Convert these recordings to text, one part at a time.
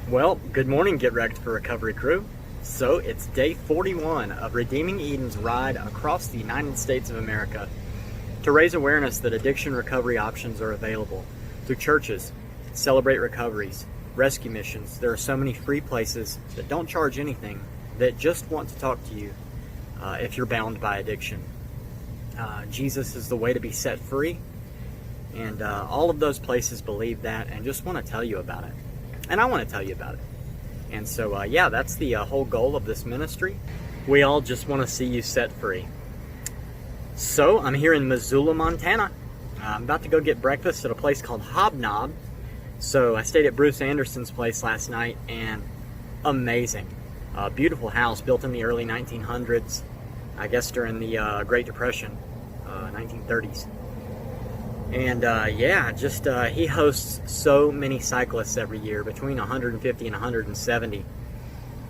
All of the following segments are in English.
Well, good morning, Get Wrecked for Recovery crew. So it's day 41 of Redeeming Eden's ride across the United States of America to raise awareness that addiction recovery options are available through churches, Celebrate Recoveries, rescue missions. There are so many free places that don't charge anything that just want to talk to you if you're bound by addiction. Jesus is the way to be set free, and all of those places believe that and just want to tell you about it. And I want to tell you about it. And so, yeah, that's the whole goal of this ministry. We all just want to see you set free. So, I'm here in Missoula, Montana. I'm about to go get breakfast at a place called Hobnob. So, I stayed at Bruce Anderson's place last night, and amazing. Beautiful house built in the early 1900s, I guess during the Great Depression, 1930s. And yeah, just he hosts so many cyclists every year, between 150 and 170.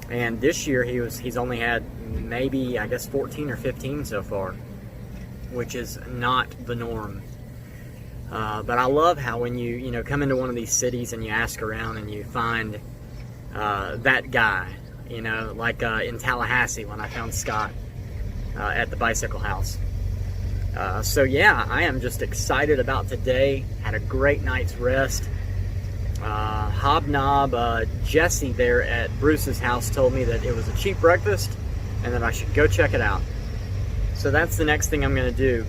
And this year he's only had maybe, I guess, 14 or 15 so far, which is not the norm. But I love how when you come into one of these cities and you ask around and you find that guy, like in Tallahassee when I found Scott at the bicycle house. So yeah, I am just excited about today. Had a great night's rest. Hobnob, Jesse there at Bruce's house told me that it was a cheap breakfast and that I should go check it out. So that's the next thing I'm going to do.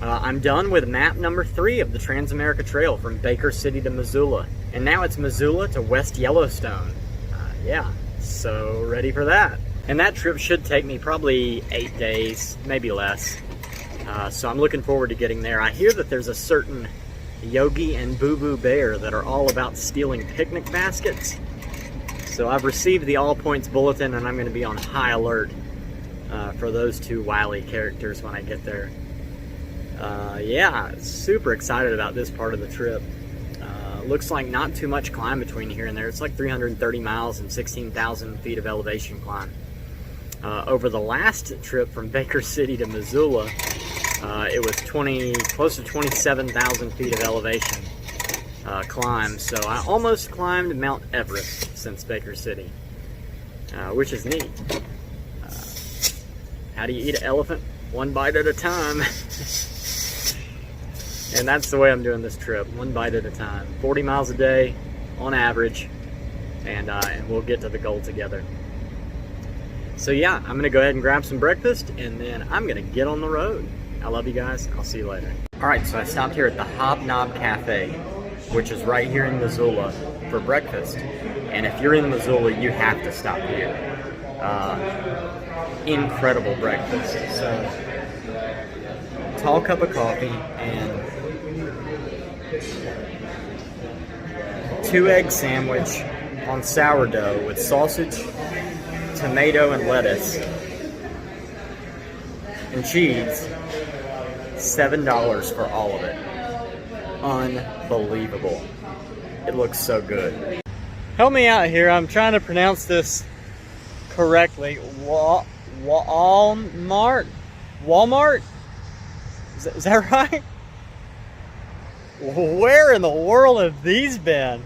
I'm done with map number 3 of the Trans-America Trail from Baker City to Missoula. And now it's Missoula to West Yellowstone. Yeah, so ready for that. And that trip should take me probably 8 days, maybe less. So I'm looking forward to getting there. I hear that there's a certain Yogi and Boo Boo Bear that are all about stealing picnic baskets. So I've received the All Points Bulletin, and I'm going to be on high alert for those two wily characters when I get there. Yeah, super excited about this part of the trip. Looks like not too much climb between here and there. It's like 330 miles and 16,000 feet of elevation climb. Over the last trip from Baker City to Missoula, it was close to 27,000 feet of elevation climb. So I almost climbed Mount Everest since Baker City, which is neat. How do you eat an elephant? One bite at a time. And that's the way I'm doing this trip, one bite at a time. 40 miles a day on average, and we'll get to the goal together. So yeah, I'm going to go ahead and grab some breakfast, and then I'm going to get on the road. I love you guys. I'll see you later. Alright, so I stopped here at the Hobnob Cafe, which is right here in Missoula, for breakfast. And if you're in Missoula, you have to stop here. Incredible breakfast. So, tall cup of coffee and 2-egg sandwich on sourdough with sausage, tomato, and lettuce, and cheese. $7 for all of it. Unbelievable. It looks so good. Help me out here. I'm trying to pronounce this correctly. Walmart? Is that right? Where in the world have these been?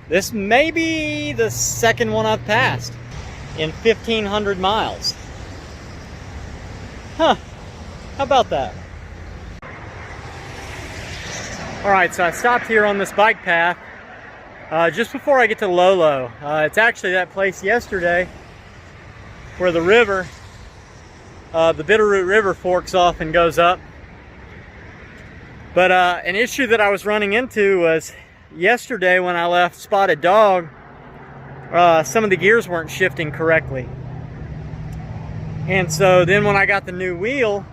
This may be the second one I've passed in 1,500 miles. Huh. How about that? Alright, so I stopped here on this bike path just before I get to Lolo. It's actually that place yesterday where the river, the Bitterroot River, forks off and goes up. But an issue that I was running into was yesterday when I left Spotted Dog, some of the gears weren't shifting correctly. And so then when I got the new wheel,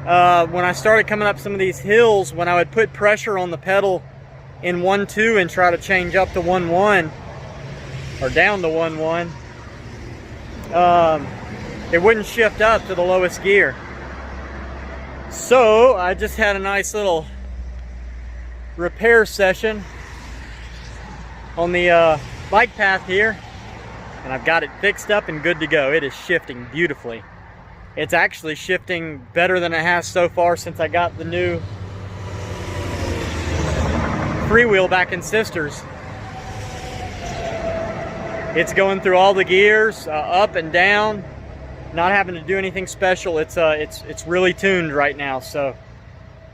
when I started coming up some of these hills, when I would put pressure on the pedal in 1-2 and try to change up to 1-1 or down to 1-1, it wouldn't shift up to the lowest gear. So I just had a nice little repair session on the bike path here, and I've got it fixed up and good to go. It is shifting beautifully. It's actually shifting better than it has so far since I got the new freewheel back in Sisters. It's going through all the gears, up and down, not having to do anything special. It's really tuned right now. So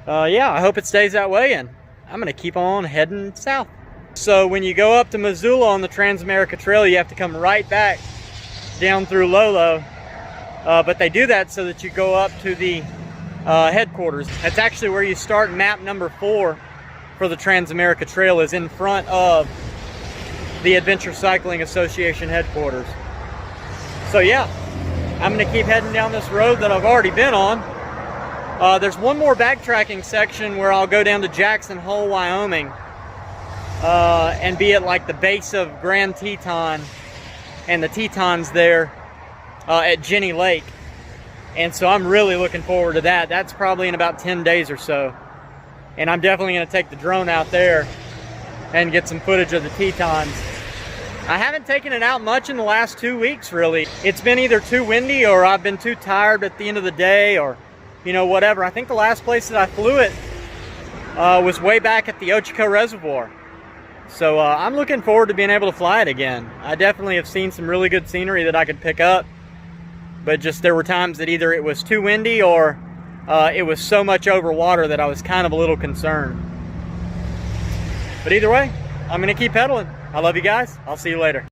yeah, I hope it stays that way, and I'm gonna keep on heading south. So when you go up to Missoula on the Trans-America Trail, you have to come right back down through Lolo. But they do that so that you go up to the headquarters. That's actually where you start. Map number 4 for the Trans-America Trail is in front of the Adventure Cycling Association headquarters. So yeah, I'm gonna keep heading down this road that I've already been on. There's one more backtracking section where I'll go down to Jackson Hole, Wyoming, and be at like the base of Grand Teton and the Tetons there at Jenny Lake. And so I'm really looking forward to that. That's probably in about 10 days or so. And I'm definitely gonna take the drone out there and get some footage of the Tetons. I haven't taken it out much in the last 2 weeks, really. It's been either too windy or I've been too tired at the end of the day, or, you know, whatever. I think the last place that I flew it was way back at the Ochiko Reservoir. So I'm looking forward to being able to fly it again. I definitely have seen some really good scenery that I could pick up, but just there were times that either it was too windy or it was so much over water that I was kind of a little concerned. But either way, I'm gonna keep pedaling. I love you guys. I'll see you later.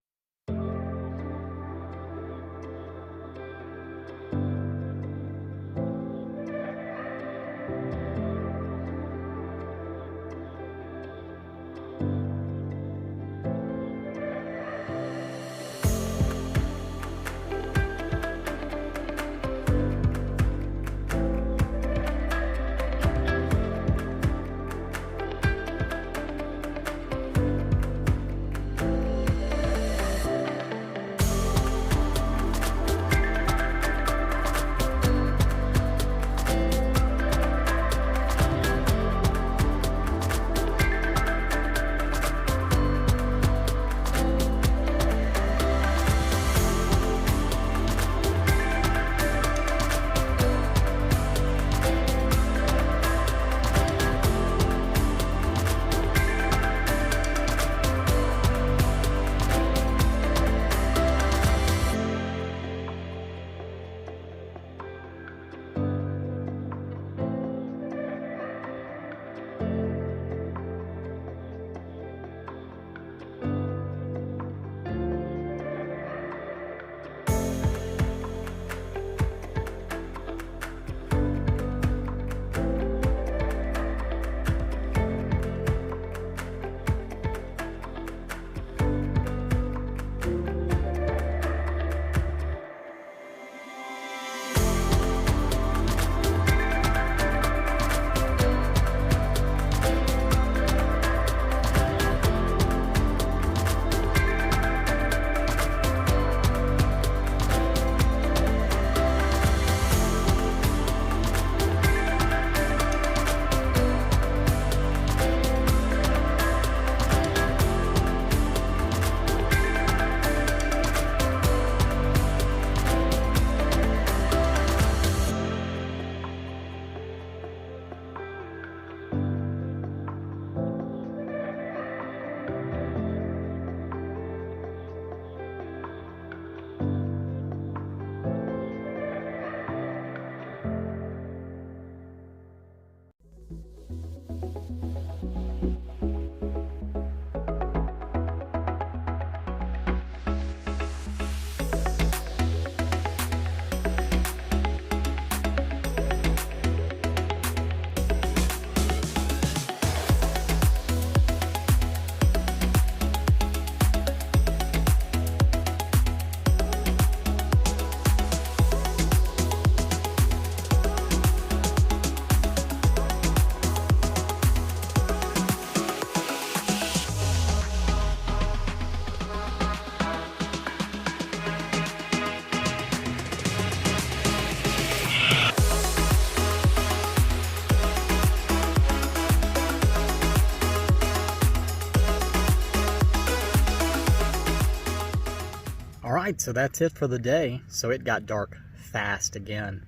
Alright, so that's it for the day. So it got dark fast again.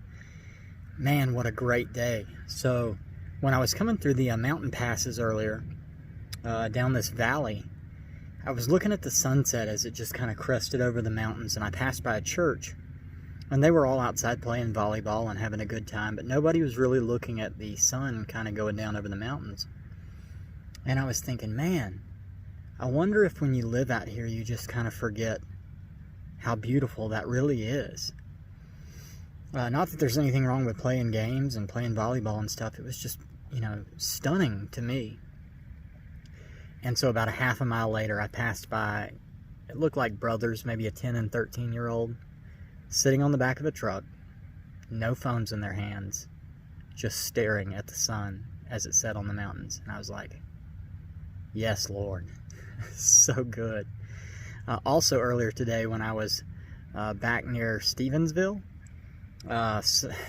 Man, what a great day. So when I was coming through the mountain passes earlier, down this valley, I was looking at the sunset as it just kind of crested over the mountains, and I passed by a church, and they were all outside playing volleyball and having a good time, but nobody was really looking at the sun kind of going down over the mountains. And I was thinking, man, I wonder if when you live out here, you just kind of forget how beautiful that really is. Not that there's anything wrong with playing games and playing volleyball and stuff. It was just, stunning to me. And so about a half a mile later, I passed by, it looked like brothers, maybe a 10 and 13-year-old, sitting on the back of a truck, no phones in their hands, just staring at the sun as it set on the mountains. And I was like, yes, Lord. So good. Also earlier today, when I was back near Stevensville,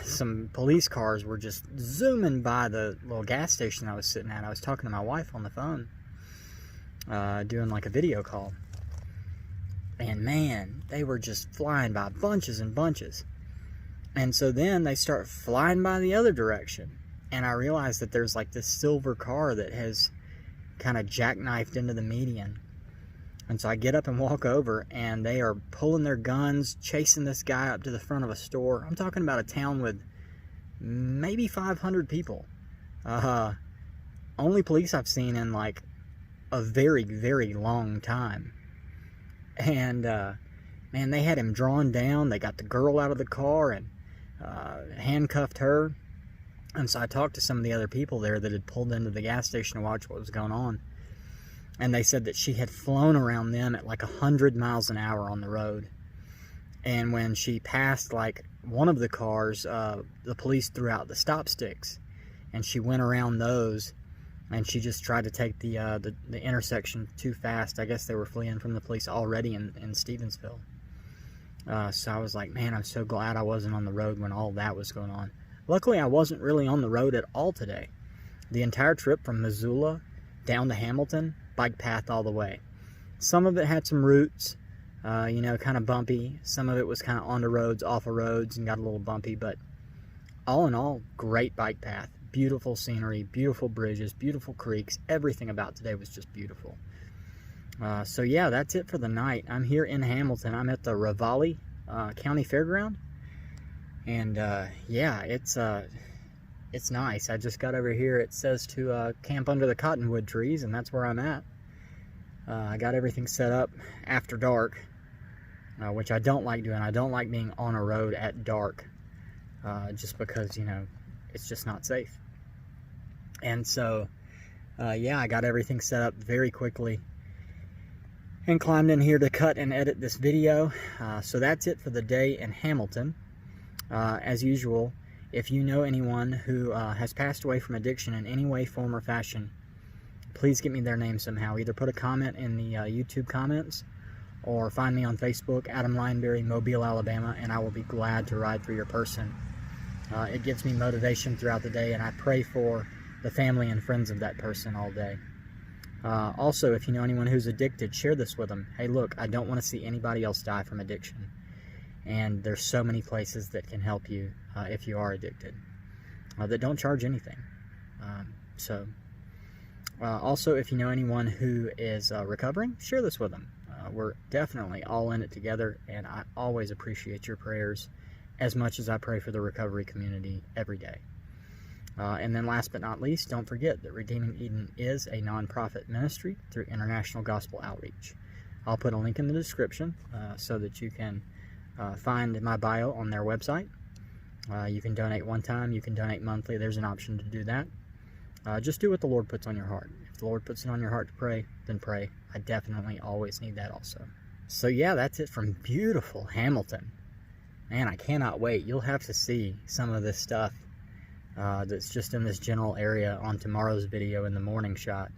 some police cars were just zooming by the little gas station I was sitting at. I was talking to my wife on the phone, doing like a video call. And man, they were just flying by bunches and bunches. And so then they start flying by the other direction. And I realized that there's like this silver car that has kind of jackknifed into the median. And so I get up and walk over, and they are pulling their guns, chasing this guy up to the front of a store. I'm talking about a town with maybe 500 people. Only police I've seen in like a very, very long time. And man, they had him drawn down. They got the girl out of the car and handcuffed her. And so I talked to some of the other people there that had pulled into the gas station to watch what was going on. And they said that she had flown around them at like 100 miles an hour on the road. And when she passed like one of the cars, the police threw out the stop sticks. And she went around those, and she just tried to take the intersection too fast. I guess they were fleeing from the police already in Stevensville. So I was like, man, I'm so glad I wasn't on the road when all that was going on. Luckily, I wasn't really on the road at all today. The entire trip from Missoula down to Hamilton, bike path all the way. Some of it had some roots, kind of bumpy. Some of it was kind of on the roads, off of roads, and got a little bumpy. But all in all, great bike path. Beautiful scenery, beautiful bridges, beautiful creeks. Everything about today was just beautiful. So yeah, that's it for the night. I'm here in Hamilton. I'm at the Ravalli County Fairground. And yeah, it's nice. I just got over here. It says to camp under the cottonwood trees, and that's where I'm at. I got everything set up after dark, which I don't like doing. I don't like being on a road at dark, just because, it's just not safe. And so, yeah, I got everything set up very quickly and climbed in here to cut and edit this video. So that's it for the day in Hamilton. As usual, if you know anyone who has passed away from addiction in any way, form, or fashion, please get me their name somehow. Either put a comment in the YouTube comments, or find me on Facebook, Adam Lineberry, Mobile, Alabama, and I will be glad to ride for your person. It gives me motivation throughout the day, and I pray for the family and friends of that person all day. Also, if you know anyone who's addicted, share this with them. Hey, look, I don't want to see anybody else die from addiction. And there's so many places that can help you if you are addicted that don't charge anything. Also, if you know anyone who is recovering, share this with them. We're definitely all in it together, and I always appreciate your prayers as much as I pray for the recovery community every day. And then last but not least, don't forget that Redeeming Eden is a nonprofit ministry through International Gospel Outreach. I'll put a link in the description so that you can find my bio on their website. You can donate one time, you can donate monthly. There's an option to do that. Just do what the Lord puts on your heart. If the Lord puts it on your heart to pray, then pray. I definitely always need that also. So yeah, that's it from beautiful Hamilton. Man, I cannot wait. You'll have to see some of this stuff that's just in this general area on tomorrow's video in the morning shot,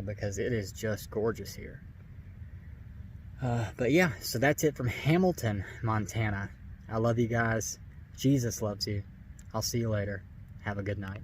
because it is just gorgeous here. But yeah, so that's it from Hamilton, Montana. I love you guys. Jesus loves you. I'll see you later. Have a good night.